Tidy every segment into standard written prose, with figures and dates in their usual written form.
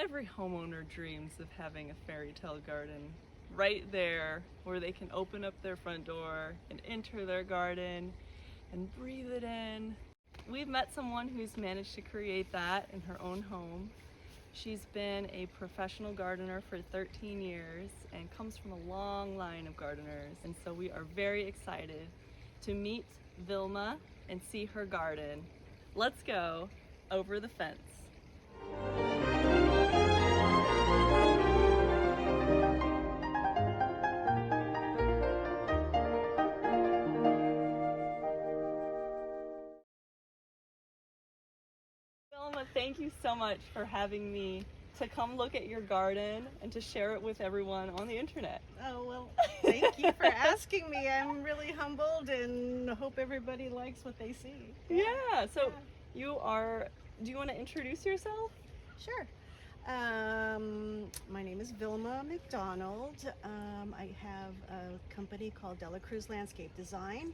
Every homeowner dreams of having a fairy tale garden right there where they can open up their front door and enter their garden and breathe it in. We've met someone who's managed to create that in her own home. She's been a professional gardener for 13 years and comes from a long line of gardeners. And so we are very excited to meet Vilma and see her garden. Let's go over the fence. Vilma, thank you so much for having me to come look at your garden and to share it with everyone on the internet. Oh, well, thank you for asking me. I'm really humbled and hope everybody likes what they see. Yeah, so do you want to introduce yourself? Sure. My name is Vilma McDonald. I have a company called DeLaCruz Landscape Design.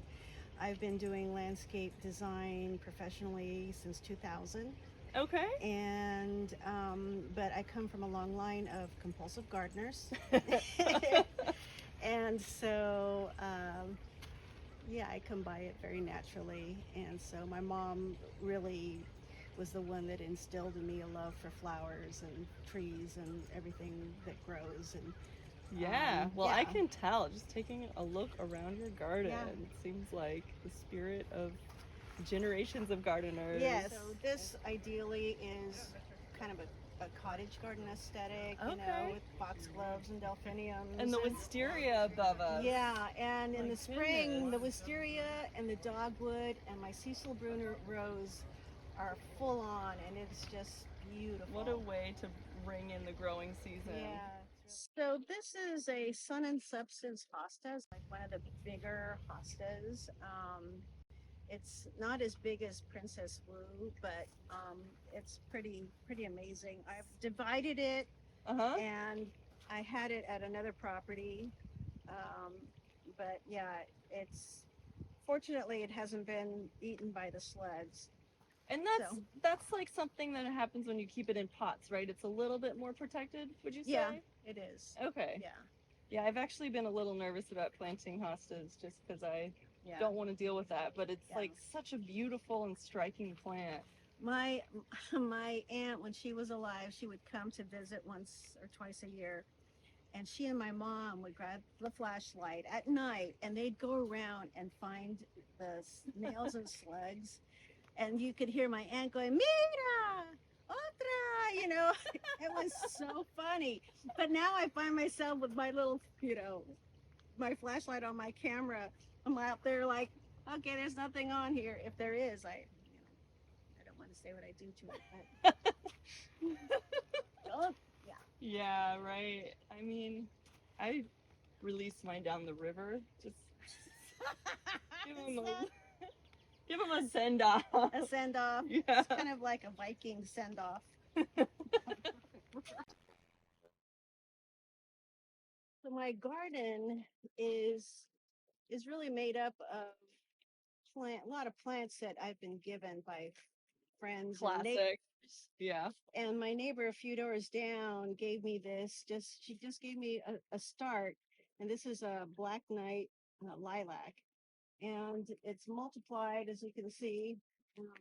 I've been doing landscape design professionally since 2000. Okay. And but I come from a long line of compulsive gardeners. And so yeah, I come by it very naturally. And so my mom really was the one that instilled in me a love for flowers and trees and everything that grows. And yeah, well, I can tell just taking a look around your garden. Yeah. It seems like the spirit of generations of gardeners. Yes. So this ideally is kind of a cottage garden aesthetic, you know, with foxgloves and delphiniums. And the wisteria above us. Yeah, and in the spring, the wisteria and the dogwood and my Cecil Brunner rose are full on, and it's just beautiful. What a way to bring in the growing season. Yeah. So this is a Sun and Substance Hostas, like one of the bigger hostas. It's not as big as Princess Wu, but it's pretty amazing. I've divided it, and I had it at another property, but yeah, fortunately it hasn't been eaten by the slugs. And that's like something that happens when you keep it in pots, right? It's a little bit more protected, would you say? Yeah, it is. Okay. Yeah. Yeah, I've actually been a little nervous about planting hostas just because I don't want to deal with that, but it's like such a beautiful and striking plant. My aunt, when she was alive, she would come to visit once or twice a year, and she and my mom would grab the flashlight at night, and they'd go around and find the snails and slugs, and you could hear my aunt going, "Mira, otra," you know. It was so funny. But now I find myself with my little, my flashlight on my camera. I'm out there like, okay, there's nothing on here. If there is, I don't want to say what I do to it. But Yeah, right. I mean, I released mine down the river. Just give him a send off. A send off. Yeah. It's kind of like a Viking send off. So my garden is really made up of a lot of plants that I've been given by friends and neighbors. Yeah. And my neighbor a few doors down gave me this. She just gave me a start, and this is a black knight lilac, and it's multiplied, as you can see.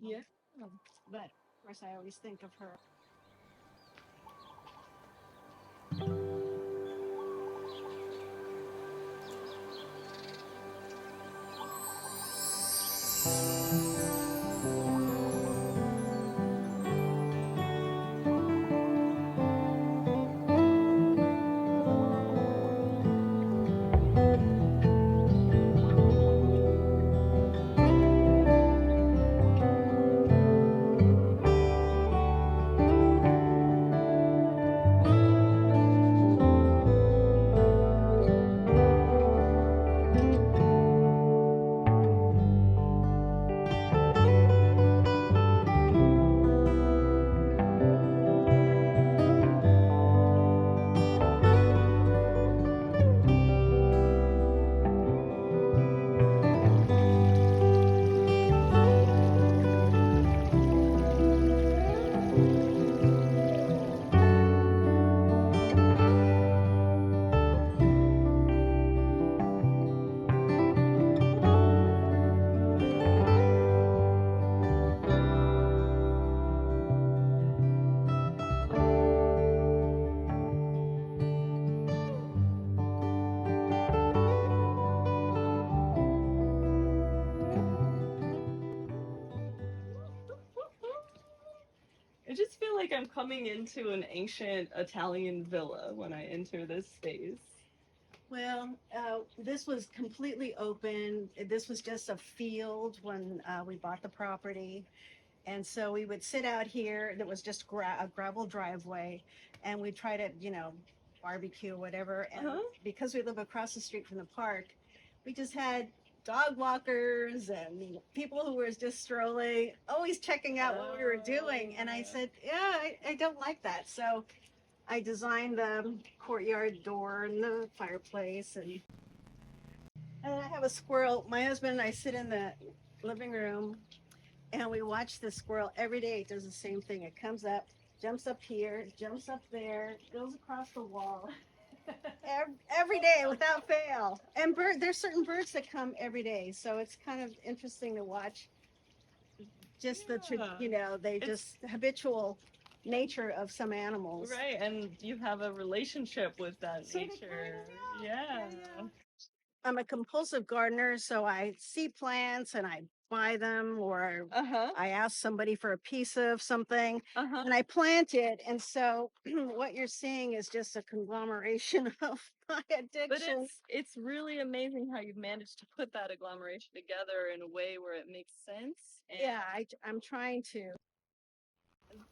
Yeah. But of course, I always think of her. coming into an ancient Italian villa when I enter this space. Well, this was completely open. This was just a field when we bought the property. And so we would sit out here. There was just a gravel driveway, and we'd try to, barbecue or whatever. And because we live across the street from the park, we just had dog walkers and people who were just strolling, always checking out what we were doing. And I said, yeah, I don't like that. So I designed the courtyard door and the fireplace. And I have a squirrel. My husband and I sit in the living room and we watch the squirrel every day. It does the same thing. It comes up, jumps up here, jumps up there, goes across the wall. Every day without fail. And there's certain birds that come every day. So it's kind of interesting to watch just just habitual nature of some animals. Right, and you have a relationship with that nature. Yeah. I'm a compulsive gardener, so I see plants and I buy them, or I ask somebody for a piece of something and I plant it. And so what you're seeing is just a conglomeration of my addiction. But it's really amazing how you've managed to put that agglomeration together in a way where it makes sense. Yeah, I'm trying to.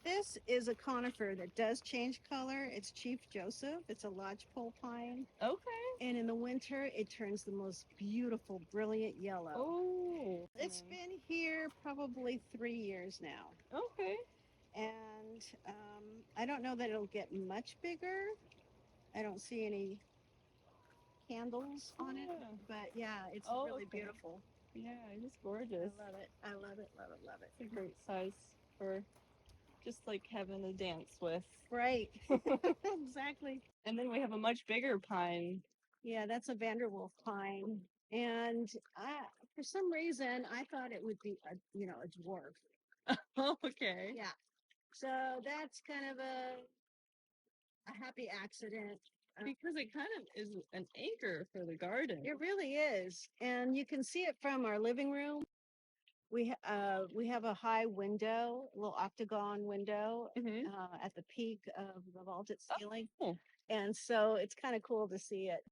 This is a conifer that does change color. It's Chief Joseph. It's a lodgepole pine. Okay. And in the winter, it turns the most beautiful, brilliant yellow. Oh. It's been here probably 3 years now. Okay. And I don't know that it'll get much bigger. I don't see any candles on it. But yeah, it's really beautiful. Yeah, it's gorgeous. I love it. I love it, love it, love it. It's a great size for just like having a dance with. Right. Exactly. And then we have a much bigger pine. Yeah, that's a Vanderwolf pine. And for some reason, I thought it would be a dwarf. Oh, okay. Yeah. So that's kind of a happy accident. Because it kind of is an anchor for the garden. It really is. And you can see it from our living room. We have a high window, a little octagon window at the peak of the vaulted ceiling. Oh. And so it's kind of cool to see it.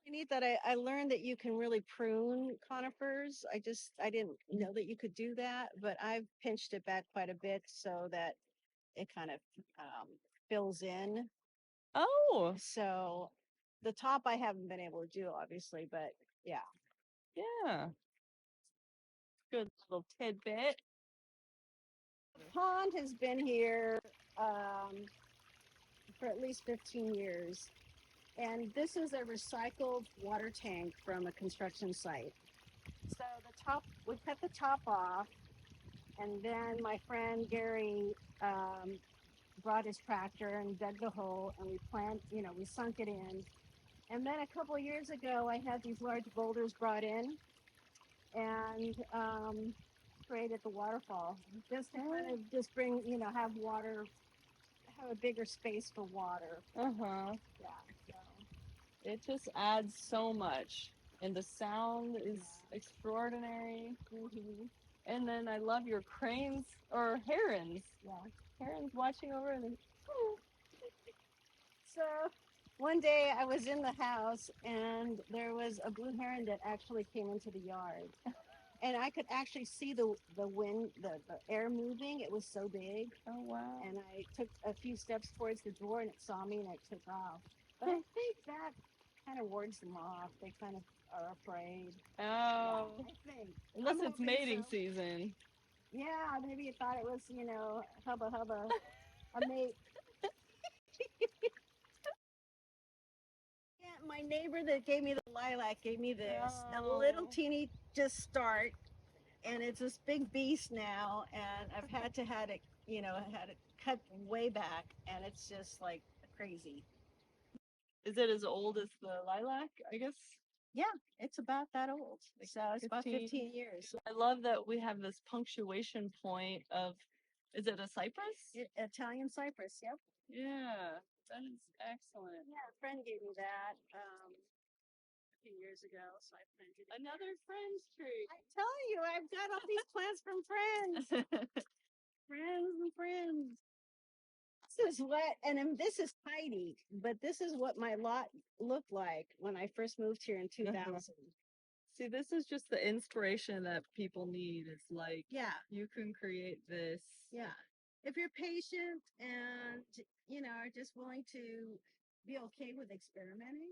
I need that. I learned that you can really prune conifers. I didn't know that you could do that, but I've pinched it back quite a bit so that it kind of fills in. Oh. So the top I haven't been able to do, obviously, but yeah. Yeah. Good little tidbit. The pond has been here for at least 15 years. And this is a recycled water tank from a construction site. So we cut the top off, and then my friend Gary brought his tractor and dug the hole, and we sunk it in. And then a couple of years ago, I had these large boulders brought in and created the waterfall. Just to kind of just bring, have water, have a bigger space for water. Yeah. So. It just adds so much. And the sound is extraordinary. And then I love your cranes or herons. Yeah. Herons watching over and So one day I was in the house and there was a blue heron that actually came into the yard. And I could actually see the wind, the air moving. It was so big. Oh, wow. And I took a few steps towards the door and it saw me and it took off. But I think that kind of wards them off. They kind of are afraid. Oh. Yeah, I think. Unless it's mating season. Yeah, maybe it thought it was, hubba hubba, a mate. Yeah, my neighbor that gave me the lilac gave me this. A little teeny just start. And it's this big beast now. And I've had it, had it cut way back. And it's just like crazy. Is it as old as the lilac, I guess? Yeah, it's about that old. So it's about 15 years. I love that we have this punctuation point of, is it a cypress? Italian cypress, yep. Yeah, that is excellent. Yeah, a friend gave me that a few years ago, so I planted it. Another friend's tree. I'm telling you, I've got all these plants from friends. Friends and friends. is what, and this is tidy, but this is what my lot looked like when I first moved here in 2000. See, this is just the inspiration that people need. It's like, Yeah, you can create this. yeah. If you're patient and, are just willing to be okay with experimenting.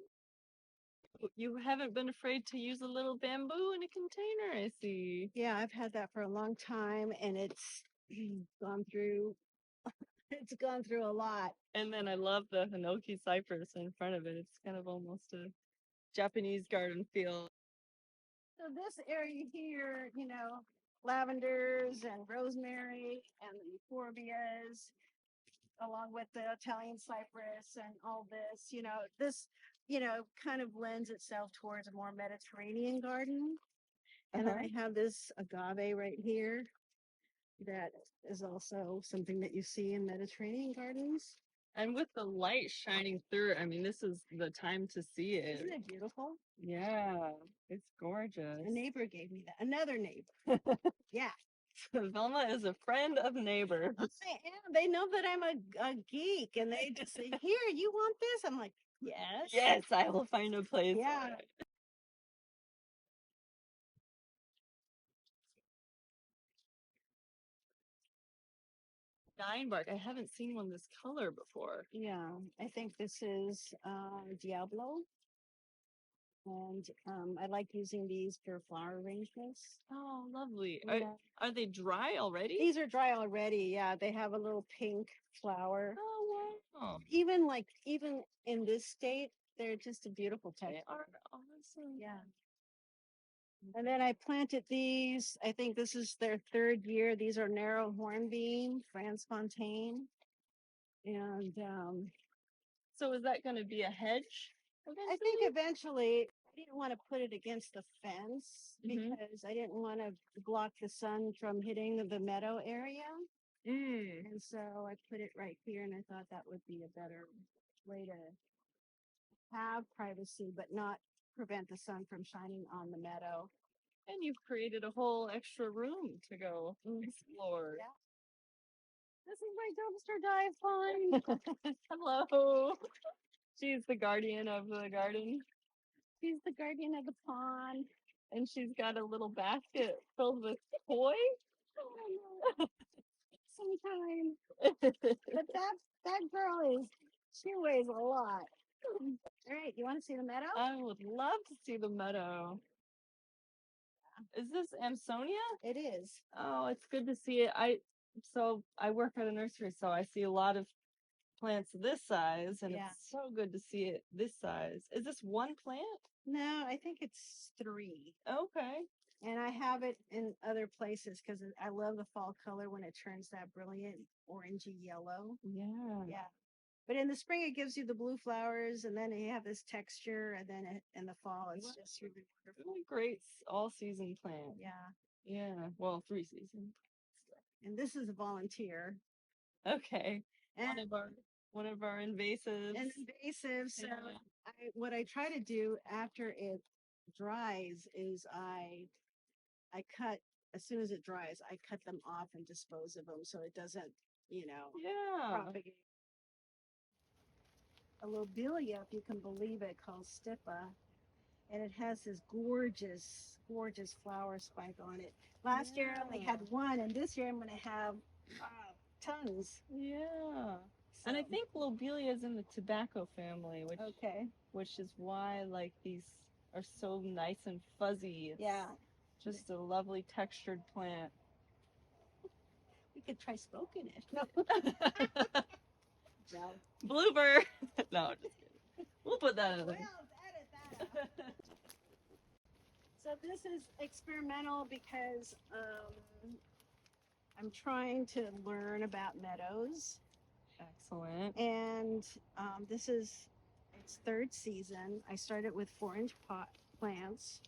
You haven't been afraid to use a little bamboo in a container, I see. Yeah, I've had that for a long time, and it's gone through. It's gone through a lot. And then I love the Hinoki cypress in front of it. It's kind of almost a Japanese garden feel. So this area here, lavenders and rosemary and the euphorbias, along with the Italian cypress and all this, this, kind of lends itself towards a more Mediterranean garden. And then I have this agave right here that is also something that you see in Mediterranean gardens. And with the light shining through it, I mean, this is the time to see it. Isn't it beautiful? Yeah, it's gorgeous. A neighbor gave me that. Another neighbor. Yeah. Vilma is a friend of neighbors. I am. They know that I'm a geek, and they just say, "Here, you want this?" I'm like, "Yes, Yes, I will find a place. yeah." For it. Nine bark. I haven't seen one this color before. Yeah, I think this is Diablo, and I like using these for flower arrangements. Oh, lovely. Yeah. Are they dry already? These are dry already. Yeah, they have a little pink flower. Oh, wow. Even in this state, they're just a beautiful They texture. are awesome. Yeah. And then I planted these. I think this is their third year. These are narrow hornbeam, France Fontaine. And So is that going to be a hedge? I think eventually I didn't want to put it against the fence Mhm. because I didn't want to block the sun from hitting the meadow area. And so I put it right here, and I thought that would be a better way to have privacy, but not prevent the sun from shining on the meadow. And you've created a whole extra room to go explore. Yeah. This is my dumpster dive pond. Hello. She's the guardian of the garden. She's the guardian of the pond. And she's got a little basket filled with toys. Sometimes. But that girl she weighs a lot. All right, you want to see the meadow? I would love to see the meadow. Is this Ansonia? It is. Oh, it's good to see it. I work at a nursery, so I see a lot of plants this size, and Yeah. it's so good to see it this size. Is this one plant? No, I think it's 3. Okay. And I have it in other places because I love the fall color when it turns that brilliant orangey yellow. Yeah. Yeah. But in the spring, it gives you the blue flowers, and then you have this texture, and then in the fall, it's just really wonderful. Really great all-season plant. Yeah. Yeah. Well, 3 seasons. And this is a volunteer. Okay. And One of our invasives. and invasive. So Yeah. what I try to do after it dries is I cut as soon as it dries. I cut them off and dispose of them so it doesn't, Yeah. propagate. A lobelia, if you can believe it, called stipa, and it has this gorgeous, gorgeous flower spike on it. Last year I only had one, and this year I'm going to have tons. Yeah. And I think lobelia is in the tobacco family, which is why like these are so nice and fuzzy. It's just a lovely textured plant. We could try smoking it. No. No. Blooper. No, just kidding. We'll put that in there. Edit that out. So this is experimental because I'm trying to learn about meadows. Excellent. And this is its 3rd season. I started with 4-inch pot plants.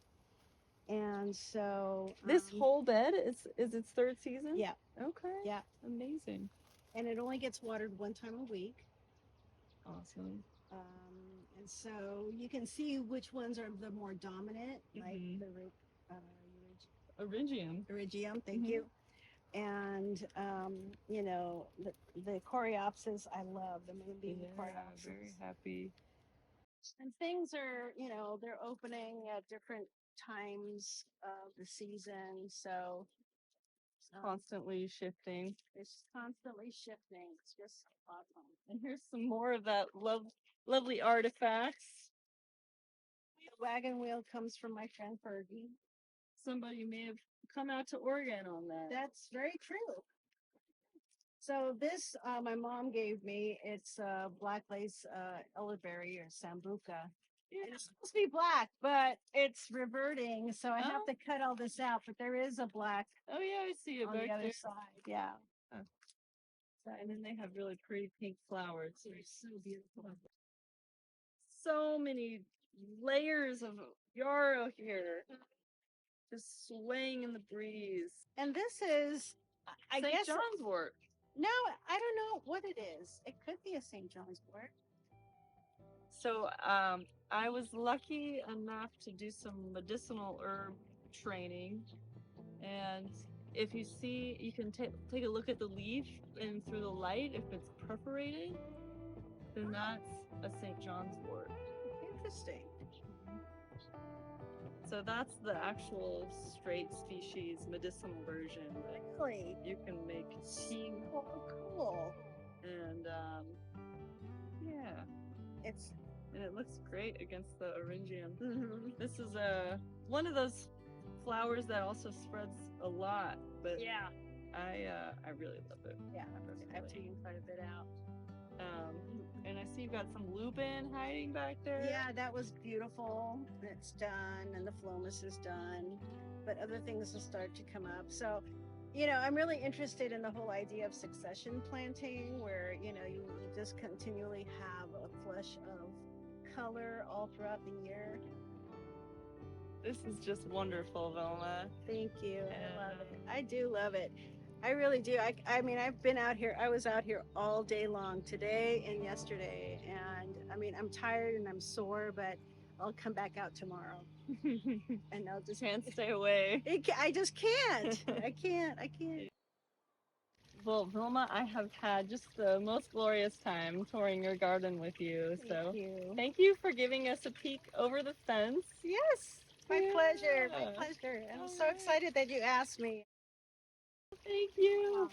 And so this whole bed is its 3rd season? Yeah. Okay. Yeah. Amazing. And it only gets watered 1 time a week. Awesome. And so you can see which ones are the more dominant, like the Erigium. Erigium, thank you. And you know, the coreopsis I love, the moonbeam Yeah, coreopsis. very happy. And things are, you know, they're opening at different times of the season, so Constantly shifting. it's constantly shifting. It's just awesome. And here's some more of that lovely artifacts. The wagon wheel comes from my friend Fergie. Somebody may have come out to Oregon on that. That's very true. So this, my mom gave me. It's black lace elderberry or sambuca. Yeah. It's supposed to be black, but it's reverting, so I have Oh. to cut all this out. But there is a black Oh yeah, I see it on back the other there. side. Yeah. Huh. And then they have really pretty pink flowers. They're so beautiful. So many layers of yarrow here, just swaying in the breeze. And this is, I St. guess, John's wort. no, I don't know what it is. It could be a St. John's wort. So I was lucky enough to do some medicinal herb training, and if you see, you can take a look at the leaf and through the light, if it's perforated, then that's a St. John's wort. Interesting. So that's the actual straight species medicinal version that Really? you can make tea, Oh, cool. and yeah, It's and it looks great against the orangium. mhm. This is one of those flowers that also spreads a lot, but Yeah. I really love it. Yeah. personally. I've taken quite a bit out. And I see you've got some lupin hiding back there. Yeah, that was beautiful. It's done, and the phlomis is done, but other things will start to come up. So, you know, I'm really interested in the whole idea of succession planting, where you know you just continually have a flush of color all throughout the year. This is just wonderful, Vilma. Thank you. I Yeah. love it. I do love it. I really do. I mean, I've been out here. I was out here all day long today and yesterday. And I mean, I'm tired and I'm sore, but I'll come back out tomorrow and I'll just. Can't stay away. I just can't. I can't. I can't. Well, Vilma, I have had just the most glorious time touring your garden with you. So Thank you. thank you for giving us a peek over the fence. Yes. My pleasure. My Yeah. pleasure. And I'm All so right. excited that you asked me. Thank you.